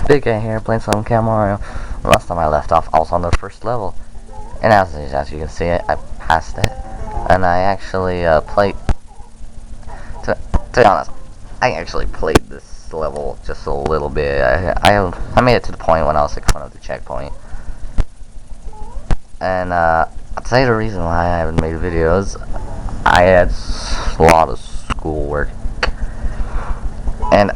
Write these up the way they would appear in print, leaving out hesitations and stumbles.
Big Guy here, playing some Camp Mario. Last time I left off, I was on the first level, and as you can see, I passed it, and I actually played. To be honest, I actually played this level just a little bit. I made it to the point when I was like in front of the checkpoint, and I'll tell you the reason why I haven't made videos. I had a lot of schoolwork, and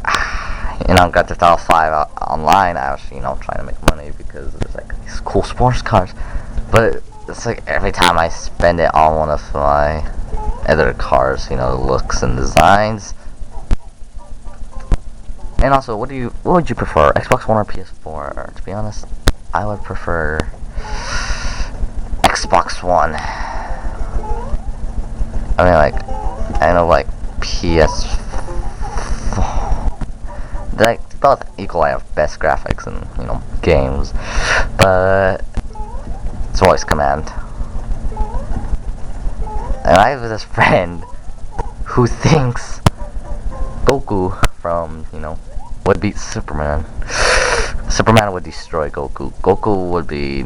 Grand Theft Auto 5 online, I was, trying to make money because there's like these cool sports cars. But it's like every time I spend it on one of my other cars, looks and designs. And also, what would you prefer, Xbox One or PS4? To be honest, I would prefer Xbox One. I mean, I know PS4. They both equally have best graphics and games, but it's voice command. And I have this friend who thinks Goku from would beat Superman. Superman would destroy Goku. Goku would be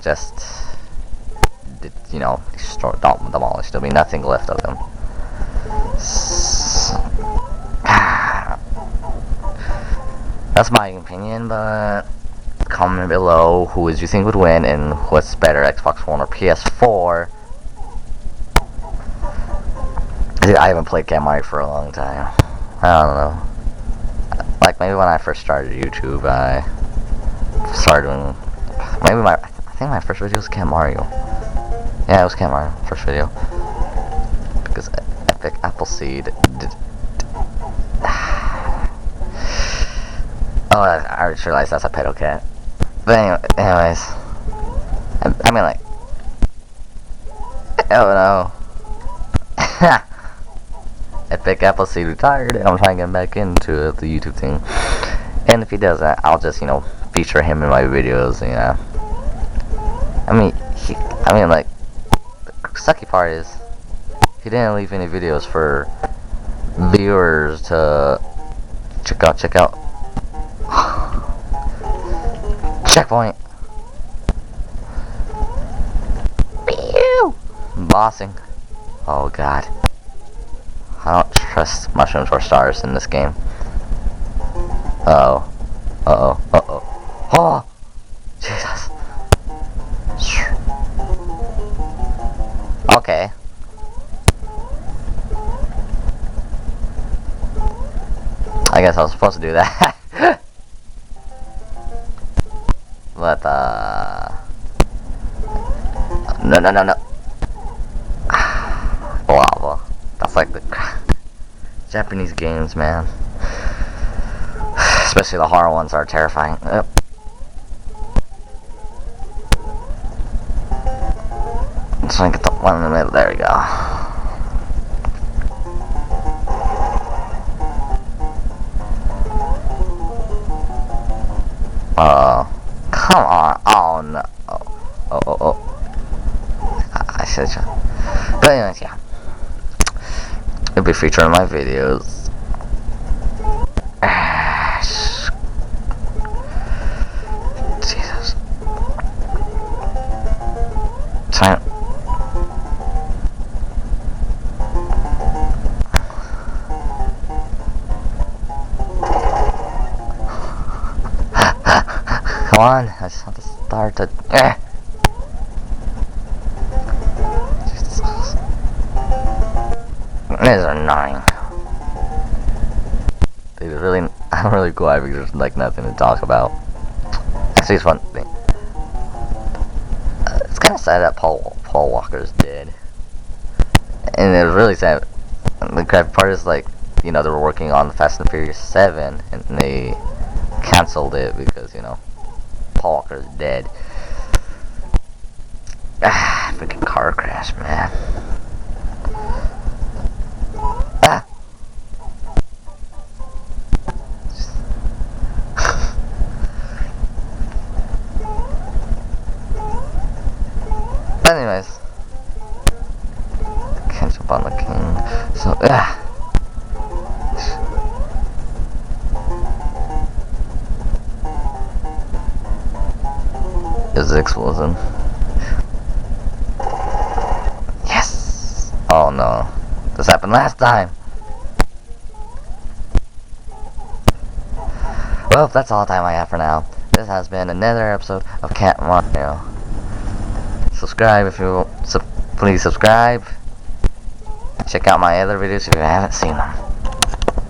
just destroyed, demolished. There'll be nothing left of him. That's my opinion, but comment below who you think would win and what's better, Xbox One or PS4. I haven't played Camp Mario for a long time. I don't know. Like maybe when I first started YouTube, I started doing I think my first video was Camp Mario. Yeah, it was Camp Mario, first video. Because Epic Appleseed did. Oh, I just realized that's a pedo cat. But anyways, I mean oh no. Epic Appleseed retired, and I'm trying to get back into the YouTube thing. And if he doesn't, I'll just feature him in my videos. I mean, the sucky part is he didn't leave any videos for viewers to check out. Checkpoint. Pew! Bossing. Oh god. I don't trust mushrooms or stars in this game. Uh-oh. Uh-oh. Uh-oh. Oh! Jesus. Okay. I guess I was supposed to do that. But, no. Lava. That's like the Japanese games, man. Especially the horror ones are terrifying. Yep. So I get the one in the middle. There we go. Come on. Oh no. Oh. I said so. But anyways, yeah. It'll be featured in my videos. Jesus. Time. Come on, I just have to start it. Jesus. These are annoying. I'm really glad because there's like nothing to talk about. Actually, it's one thing. It's kind of sad that Paul Walker's dead, and it was really sad. The crappy part is they were working on Fast and Furious 7, and they canceled it because Paul Walker's dead. Freaking car crash, man. But anyways, can't jump on the king. So is the explosion. Yes! Oh no. This happened last time. Well, that's all the time I have for now. This has been another episode of Cat Mario. Subscribe if you please subscribe. Check out my other videos if you haven't seen them.